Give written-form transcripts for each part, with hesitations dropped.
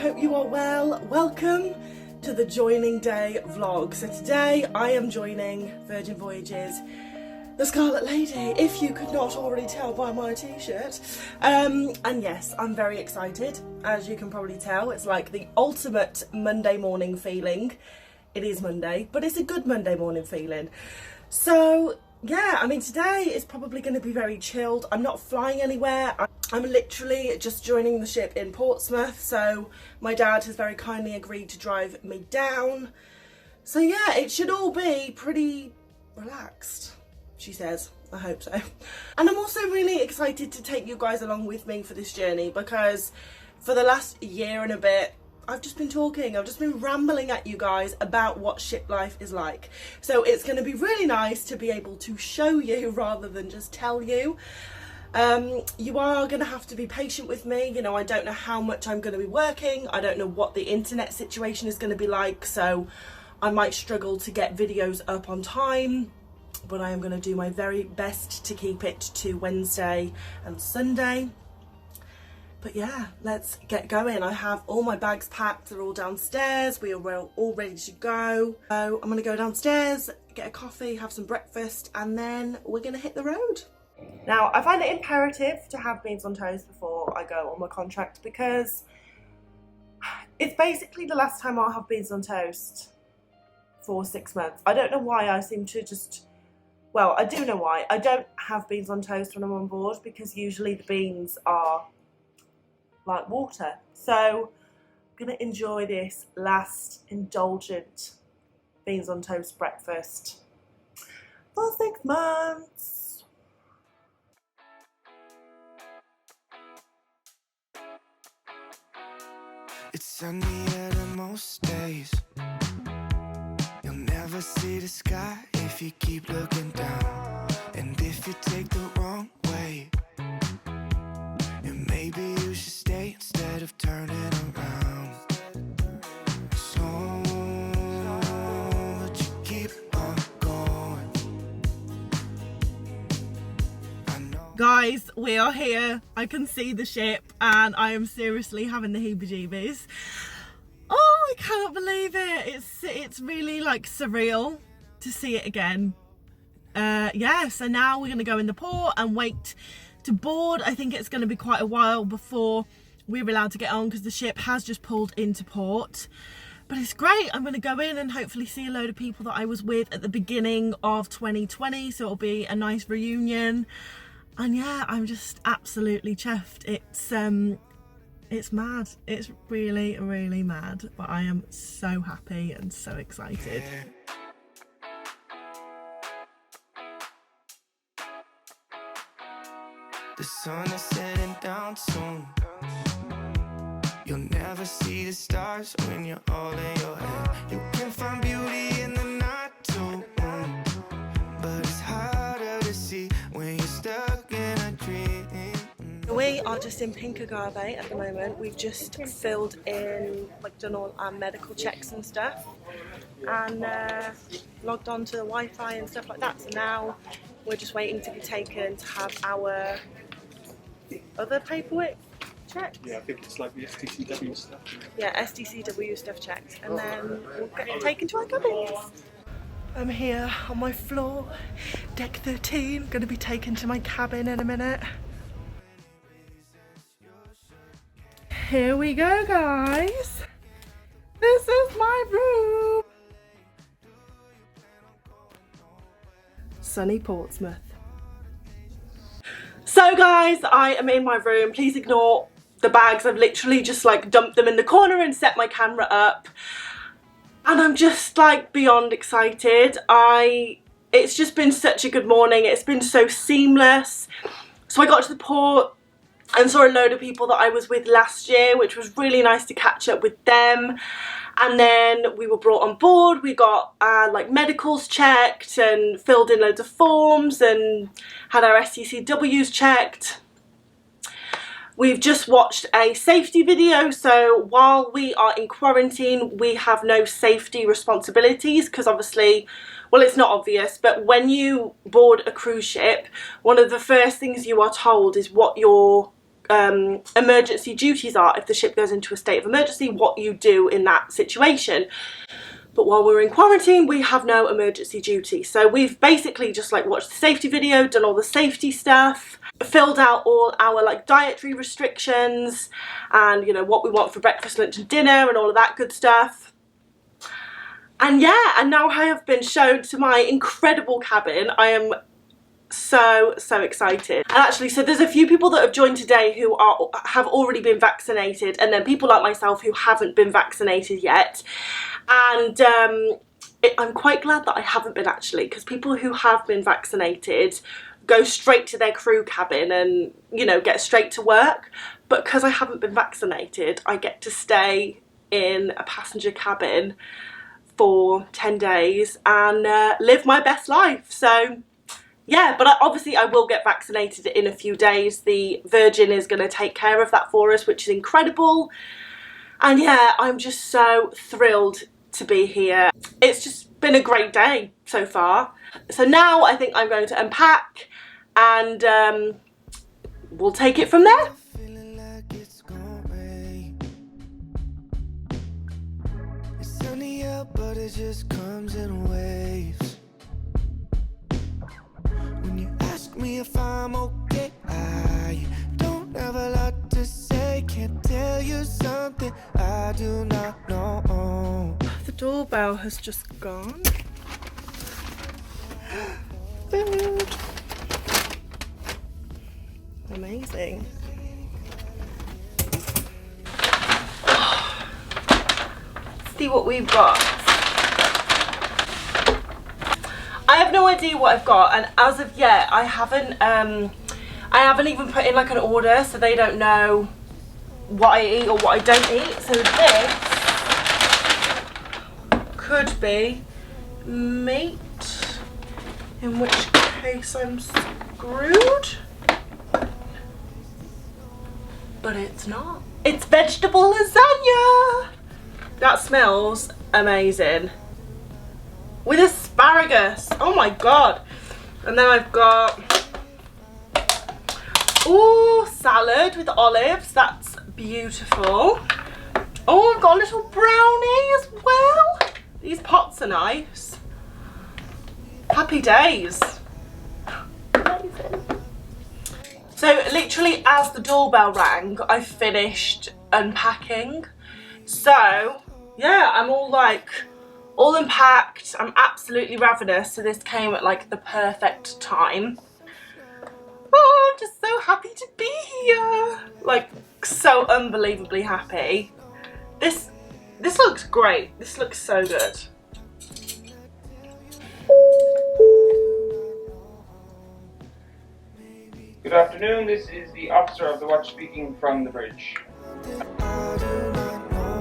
hope you are well. Welcome to the joining day vlog. So today I am joining Virgin Voyages, the Scarlet Lady, if you could not already tell by my t-shirt. And yes, I'm very excited. As you can probably tell, it's like the ultimate Monday morning feeling. It is Monday, but it's a good Monday morning feeling. So yeah, I mean, today is probably going to be very chilled. I'm not flying anywhere. I'm literally just joining the ship in Portsmouth. So my dad has very kindly agreed to drive me down. So yeah, it should all be pretty relaxed, she says. I hope so. And I'm also really excited to take you guys along with me for this journey, because for the last year and a bit, I've just been talking, I've just been rambling at you guys about what ship life is like. So it's going to be really nice to be able to show you rather than just tell you. You are going to have to be patient with me. You know, I don't know how much I'm going to be working. I don't know what the internet situation is going to be like. So I might struggle to get videos up on time. But I am going to do my very best to keep it to Wednesday and Sunday. But yeah, let's get going. I have all my bags packed, they're all downstairs. We are all ready to go. So I'm gonna go downstairs, get a coffee, have some breakfast, and then we're gonna hit the road. Now, I find it imperative to have beans on toast before I go on my contract, because it's basically the last time I'll have beans on toast for 6 months. I don't know why I seem to just, well, I do know why. I don't have beans on toast when I'm on board, because usually the beans are like water. So I'm gonna enjoy this last indulgent beans on toast breakfast for 6 months. It's sunny at most days. You'll never see the sky if you keep looking down. And if you take the wrong way, and maybe you should stay instead of turning around. So would you keep on going? I know. Guys, we are here. I can see the ship and I am seriously having the heebie-jeebies. Oh, I cannot believe it. It's really like surreal to see it again. Yeah, so now we're gonna go in the port and wait to board. I think it's going to be quite a while before we're allowed to get on, because the ship has just pulled into port. But it's great. I'm going to go in and hopefully see a load of people that I was with at the beginning of 2020, so it'll be a nice reunion. And yeah, I'm just absolutely chuffed. It's mad. It's really, really mad, but I am so happy and so excited. The sun is setting down soon. You'll never see the stars when you're all in your head. You can find beauty in the night too, but it's harder to see when you're stuck in a dream. We are just in Pink Agave at the moment. We've just filled in, like, done all our medical checks and stuff, and logged on to the Wi-Fi and stuff like that. So now we're just waiting to be taken to have our other paperwork checked. Yeah, I think it's like the STCW stuff. Yeah, STCW stuff checked, and then we'll get taken to our cabins. I'm here on my floor, deck 13. Going to be taken to my cabin in a minute. Here we go, guys. This is my room. Sunny Portsmouth. So guys, I am in my room. Please ignore the bags. I've literally just like dumped them in the corner and set my camera up. And I'm just like beyond excited. It's just been such a good morning. It's been so seamless. So I got to the port and saw a load of people that I was with last year, which was really nice to catch up with them. And then we were brought on board. We got like medicals checked and filled in loads of forms and had our STCWs checked. We've just watched a safety video, so while we are in quarantine, we have no safety responsibilities, because obviously, well, it's not obvious, but when you board a cruise ship, one of the first things you are told is what your emergency duties are if the ship goes into a state of emergency, what you do in that situation. But while we're in quarantine, we have no emergency duty. So we've basically just like watched the safety video, done all the safety stuff, filled out all our like dietary restrictions and, you know, what we want for breakfast, lunch and dinner and all of that good stuff. And yeah, and now I have been shown to my incredible cabin. I am so excited. And actually, so there's a few people that have joined today who have already been vaccinated, and then people like myself who haven't been vaccinated yet. And I'm quite glad that I haven't been, actually, because people who have been vaccinated go straight to their crew cabin and, you know, get straight to work. But because I haven't been vaccinated, I get to stay in a passenger cabin for 10 days and live my best life. So yeah, but obviously I will get vaccinated in a few days. The Virgin is going to take care of that for us, which is incredible. And yeah, I'm just so thrilled to be here. It's just been a great day so far. So now I think I'm going to unpack and we'll take it from there. Feeling like it's gonna rain. It's sunny out, but it just comes in waves. When you ask me if I'm okay, I don't have a lot to say. Can't tell you something I do not know. The doorbell has just gone. Food. Amazing. See what we've got. I have no idea what I've got, and as of yet I haven't even put in like an order, so they don't know what I eat or what I don't eat. So this could be meat, in which case I'm screwed. But it's not. It's vegetable lasagna! That smells amazing. With asparagus. Oh my god. And then I've got, ooh, salad with olives. That's beautiful. Oh, I've got a little brownie as well. These pots are nice. Happy days. Amazing. So literally as the doorbell rang, I finished unpacking. So yeah, I'm all unpacked. I'm absolutely ravenous, so this came at like the perfect time. Oh, I'm just so happy to be here. Like, so unbelievably happy. This looks great. This looks so good. Good afternoon, this is the officer of the watch speaking from the bridge. I do not know.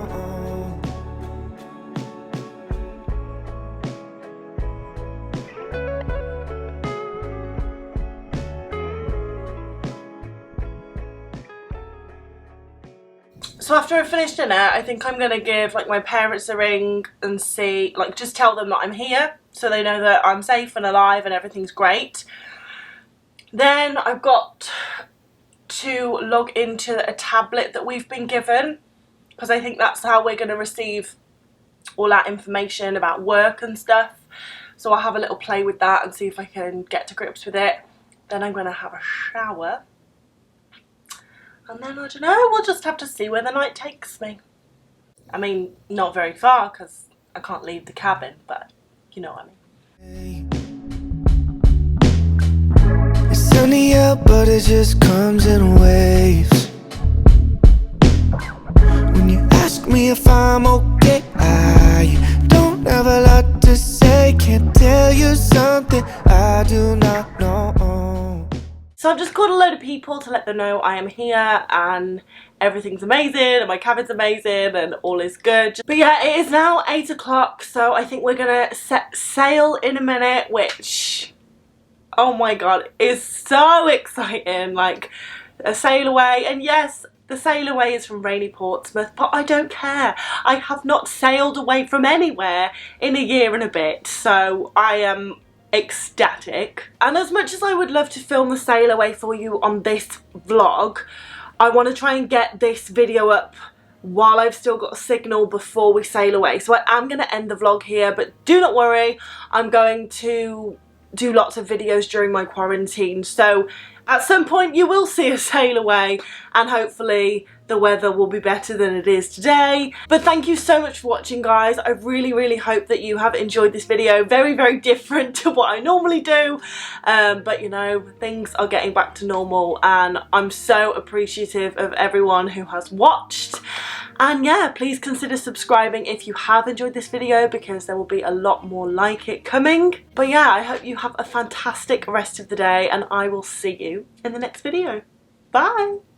So after I finish dinner, I think I'm gonna give like my parents a ring and see, like, just tell them that I'm here so they know that I'm safe and alive and everything's great. Then I've got to log into a tablet that we've been given, because I think that's how we're gonna receive all that information about work and stuff. So I'll have a little play with that and see if I can get to grips with it. Then I'm gonna have a shower. And then, I don't know, we'll just have to see where the night takes me. I mean, not very far, because I can't leave the cabin, but you know what I mean. It's sunny out, but it just comes in waves. When you ask me if I'm okay, I don't have a lot to say. Can't tell you something I do not know. So I've just called a load of people to let them know I am here and everything's amazing and my cabin's amazing and all is good. But yeah, it is now 8 o'clock, so I think we're gonna set sail in a minute, which, oh my god, is so exciting. Like, a sail away, and yes, the sail away is from rainy Portsmouth, but I don't care. I have not sailed away from anywhere in a year and a bit, so I am ecstatic. And as much as I would love to film the sail away for you on this vlog, I want to try and get this video up while I've still got a signal before we sail away. So I am going to end the vlog here, but do not worry, I'm going to do lots of videos during my quarantine, so at some point you will see us sail away and hopefully the weather will be better than it is today. But thank you so much for watching, guys. I really hope that you have enjoyed this video. Very different to what I normally do, but you know, things are getting back to normal and I'm so appreciative of everyone who has watched. And yeah, please consider subscribing if you have enjoyed this video, because there will be a lot more like it coming. But yeah, I hope you have a fantastic rest of the day and I will see you in the next video. Bye!